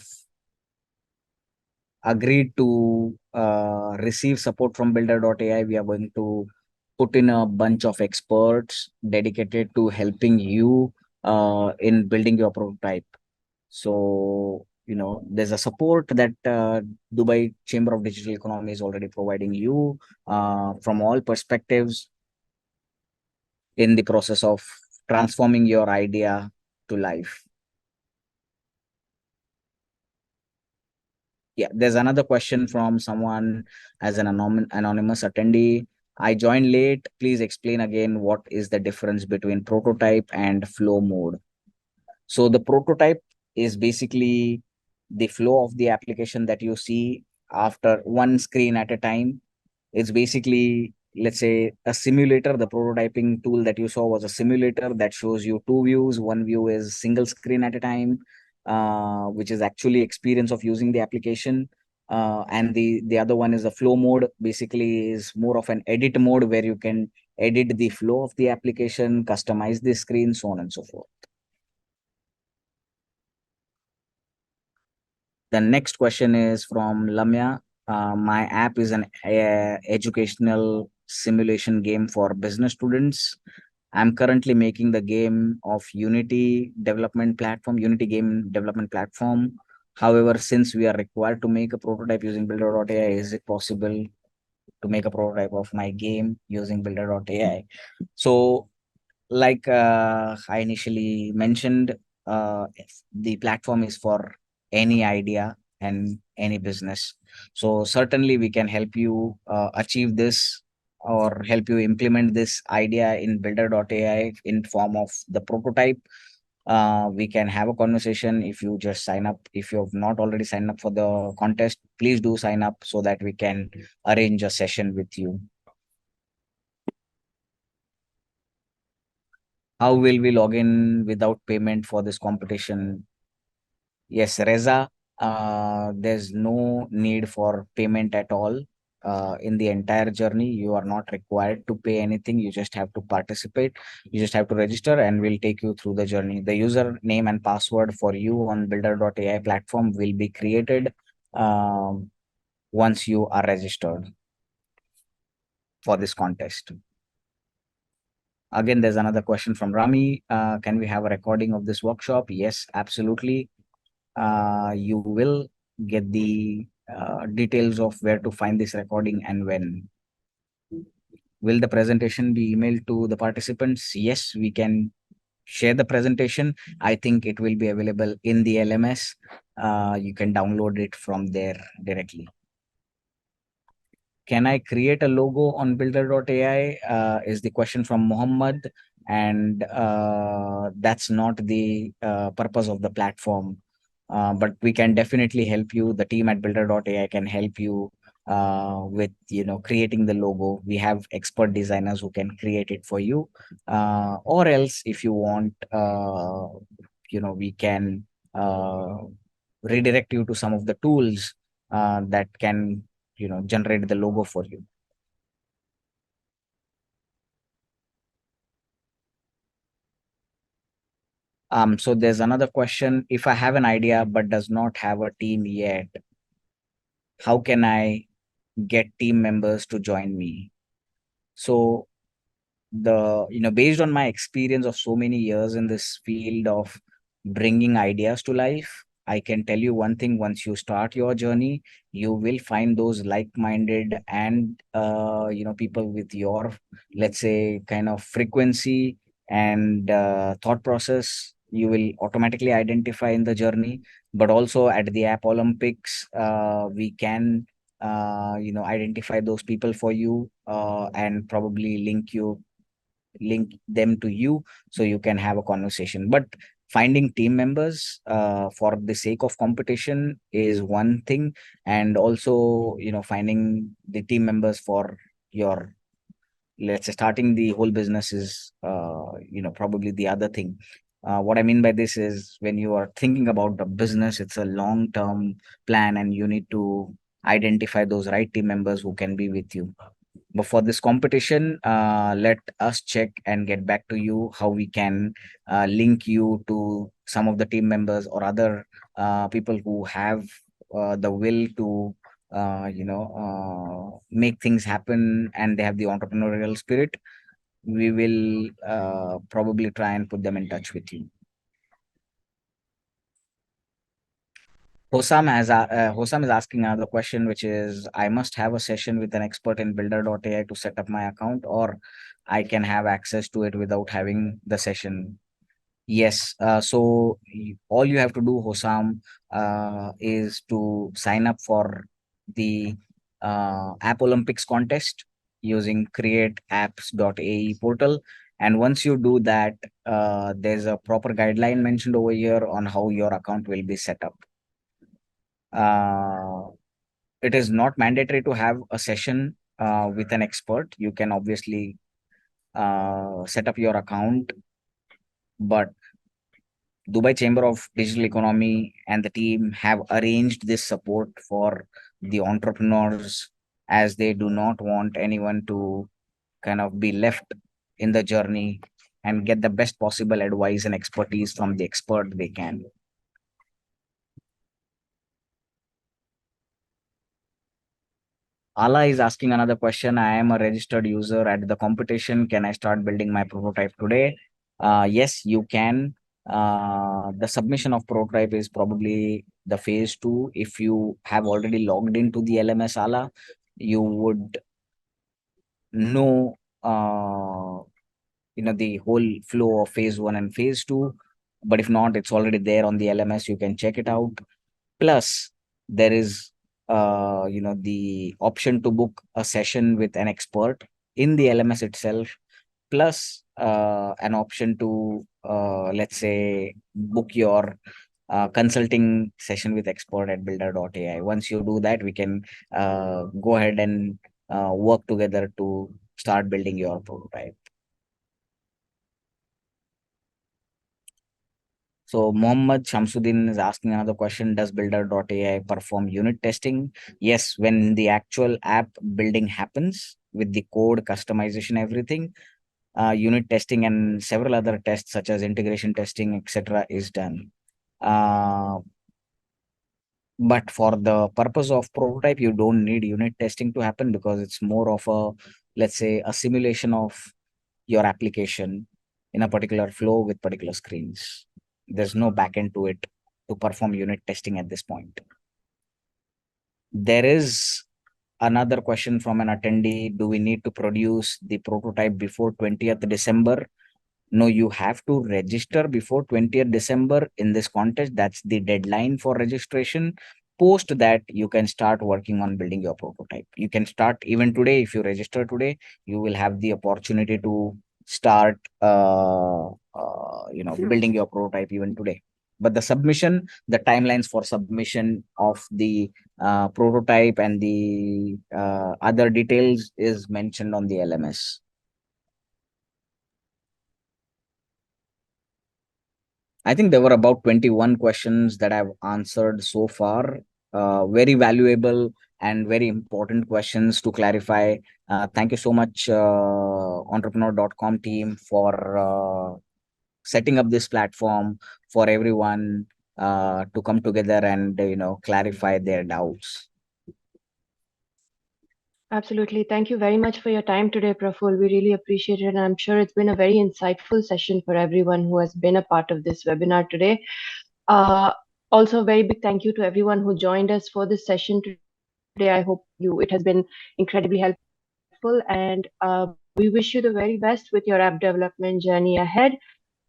agreed to receive support from builder.ai. We are going to put in a bunch of experts dedicated to helping you in building your prototype. So, there's a support that Dubai Chamber of Digital Economy is already providing you from all perspectives in the process of transforming your idea to life. Yeah, there's another question from someone as an anonymous attendee. I joined late. Please explain again what is the difference between prototype and flow mode. So the prototype is basically the flow of the application that you see after one screen at a time. It's basically, let's say, a simulator. The prototyping tool that you saw was a simulator that shows you two views. One view is single screen at a time, which is actually experience of using the application. And the other one is the flow mode. Basically, is more of an edit mode where you can edit the flow of the application, customize the screen, so on and so forth. The next question is from Lamya. My app is an educational simulation game for business students. I'm currently making the game of Unity game development platform. However, since we are required to make a prototype using builder.ai, is it possible to make a prototype of my game using builder.ai? So, like I initially mentioned, the platform is for any idea and any business. So certainly we can help you achieve this or help you implement this idea in builder.ai in form of the prototype. We can have a conversation. If you just sign up, if you have not already signed up for the contest, please do sign up so that we can arrange a session with you. How will we log in without payment for this competition? Yes, Reza, there's no need for payment at all. In the entire journey, you are not required to pay anything. You just have to participate. You just have to register, and we'll take you through the journey. The username and password for you on builder.ai platform will be created once you are registered for this contest. Again, there's another question from Rami. Can we have a recording of this workshop? Yes, absolutely. You will get the details of where to find this recording and when. Will the presentation be emailed to the participants? Yes, we can share the presentation. I think it will be available in the LMS. You can download it from there directly. Can I create a logo on builder.ai? Is the question from Muhammad. And that's not the purpose of the platform. But we can definitely help you. The team at builder.ai can help you with creating the logo. We have expert designers who can create it for you. Or else, if you want, we can redirect you to some of the tools that can generate the logo for you. So there's another question. If I have an idea but does not have a team yet, how can I get team members to join me? So based on my experience of so many years in this field of bringing ideas to life, I can tell you one thing: once you start your journey, you will find those like-minded and people with your, let's say, kind of frequency and thought process. You will automatically identify in the journey. But also at the App Olympics, we can identify those people for you and probably link you link them to you so you can have a conversation. But finding team members for the sake of competition is one thing, and also finding the team members for your, let's say, starting the whole business is probably the other thing. What I mean by this is, when you are thinking about the business, it's a long term plan, and you need to identify those right team members who can be with you. But for this competition, let us check and get back to you how we can link you to some of the team members or other people who have the will to make things happen, and they have the entrepreneurial spirit. We will probably try and put them in touch with you. Hosam is asking another question, which is, I must have a session with an expert in builder.ai to set up my account, or I can have access to it without having the session. Yes. All you have to do, Hosam, is to sign up for the App Olympics contest using createapps.ae portal. And once you do that, there's a proper guideline mentioned over here on how your account will be set up. Uh, it is not mandatory to have a session with an expert. You can obviously set up your account, but Dubai Chamber of Digital Economy and the team have arranged this support for the entrepreneurs, as they do not want anyone to kind of be left in the journey, and get the best possible advice and expertise from the expert they can. Ala is asking another question. I am a registered user at the competition. Can I start building my prototype today? Yes, you can. The submission of prototype is probably the phase two. If you have already logged into the LMS, Ala, you would know the whole flow of phase one and phase two. But if not, it's already there on the LMS. You can check it out. Plus, there is the option to book a session with an expert in the LMS itself, plus an option to let's say book your consulting session with expert at builder.ai. Once you do that, we can go ahead and work together to start building your prototype. So Mohammad Shamsuddin is asking another question. Does builder.ai perform unit testing? Yes, when the actual app building happens with the code, customization, everything, unit testing and several other tests such as integration testing, etc., is done. Uh, but for the purpose of prototype, you don't need unit testing to happen, because it's more of a, let's say, a simulation of your application in a particular flow with particular screens. There's no backend to it to perform unit testing at this point. There is another question from an attendee. Do we need to produce the prototype before 20th December? No, you have to register before 20th December in this contest. That's the deadline for registration. Post that, you can start working on building your prototype. You can start even today. If you register today, you will have the opportunity to start building your prototype even today. But the timelines for submission of the prototype and the other details is mentioned on the LMS. I think there were about 21 questions that I've answered so far. Very valuable and very important questions to clarify. Thank you so much, entrepreneur.com team, for setting up this platform for everyone to come together and clarify their doubts. Absolutely. Thank you very much for your time today, Praful. We really appreciate it. And I'm sure it's been a very insightful session for everyone who has been a part of this webinar today. Uh, Also, a very big thank you to everyone who joined us for this session today. I hope it has been incredibly helpful. And we wish you the very best with your app development journey ahead.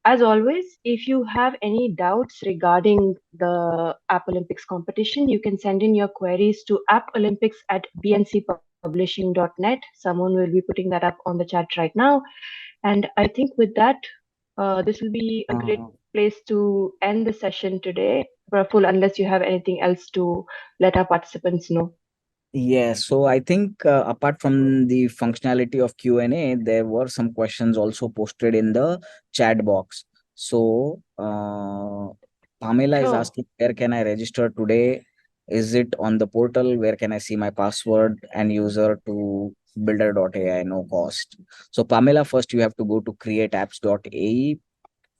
As always, if you have any doubts regarding the App Olympics competition, you can send in your queries to appolympics@bncpublishing.net. Someone will be putting that up on the chat right now. And I think with that, this will be a great place to end the session today, Praful, unless you have anything else to let our participants know. Yes, so I think apart from the functionality of Q&A, there were some questions also posted in the chat box. So Pamela is Sure. asking, where can I register today? Is it on the portal? Where can I see my password and user to builder.ai, no cost? So Pamela, first you have to go to createapps.ae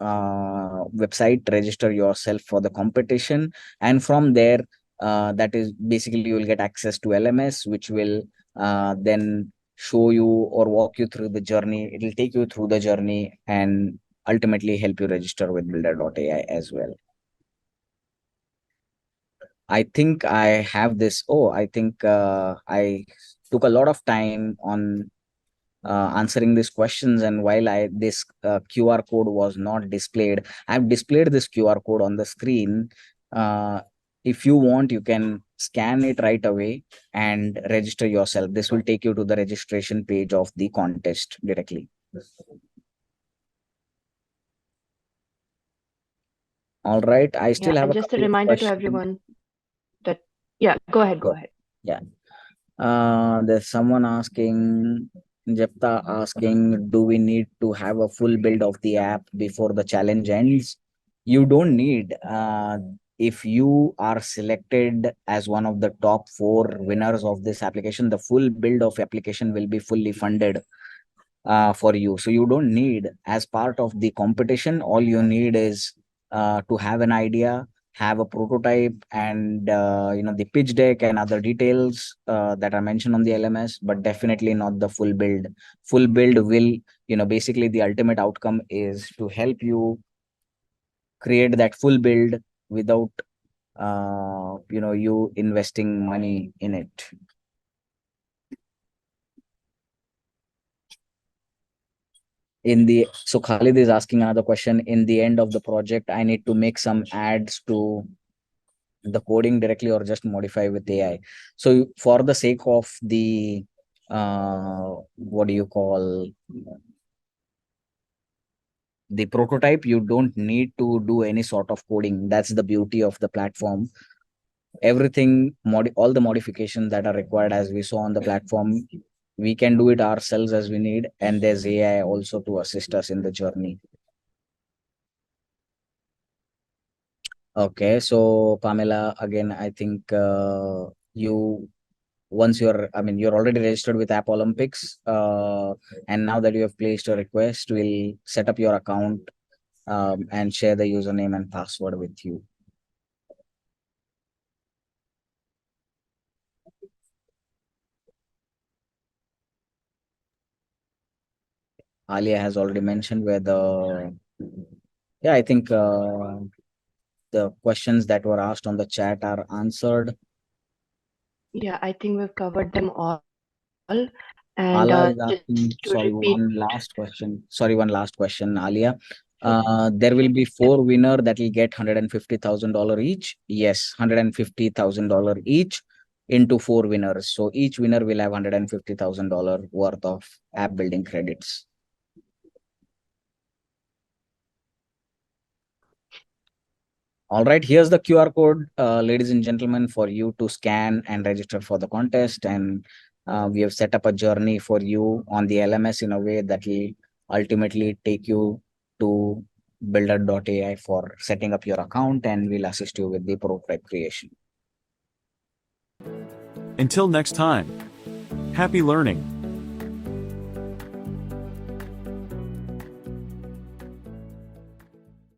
website, register yourself for the competition, and from there, that is basically you will get access to LMS, which will then show you or walk you through the journey. It will take you through the journey and ultimately help you register with builder.ai as well. I think I have this. Oh, I think I took a lot of time on answering these questions, and while this QR code was not displayed, I've displayed this QR code on the screen. uh, if you want, you can scan it right away and register yourself. This will take you to the registration page of the contest directly. All right, I still Yeah, have and a just a couple of reminder to questions. everyone that, yeah, go ahead, go Yeah, ahead. yeah. There's someone asking, Jepta asking, do we need to have a full build of the app before the challenge ends? You don't need. If you are selected as one of the top four winners of this application, the full build of application will be fully funded for you. So you don't need, as part of the competition, all you need is to have an idea, have a prototype, and the pitch deck and other details that are mentioned on the LMS, but definitely not the full build. Full build will, basically the ultimate outcome is to help you create that full build without you investing money in it. So Khalid is asking another question. In the end of the project, I need to make some ads to the coding directly or just modify with AI. So for the sake of the what do you call, the prototype, you don't need to do any sort of coding. That's the beauty of the platform. Everything, all the modifications that are required, as we saw on the platform, we can do it ourselves as we need, and there's AI also to assist us in the journey. Okay, so Pamela, again, I think you once you're already registered with App Olympics, and now that you have placed a request, we'll set up your account and share the username and password with you. Alia has already mentioned where yeah, I think the questions that were asked on the chat are answered. Yeah, I think we've covered them all. And Ala is just to asking, repeat, one last question, Alia. sure, There will be yeah, four winner that will get $150,000 each. Yes, $150,000 each into four winners. So each winner will have $150,000 worth of app building credits. All right, here's the QR code, ladies and gentlemen, for you to scan and register for the contest. And we have set up a journey for you on the LMS in a way that will ultimately take you to builder.ai for setting up your account, and we'll assist you with the prototype creation. Until next time, happy learning.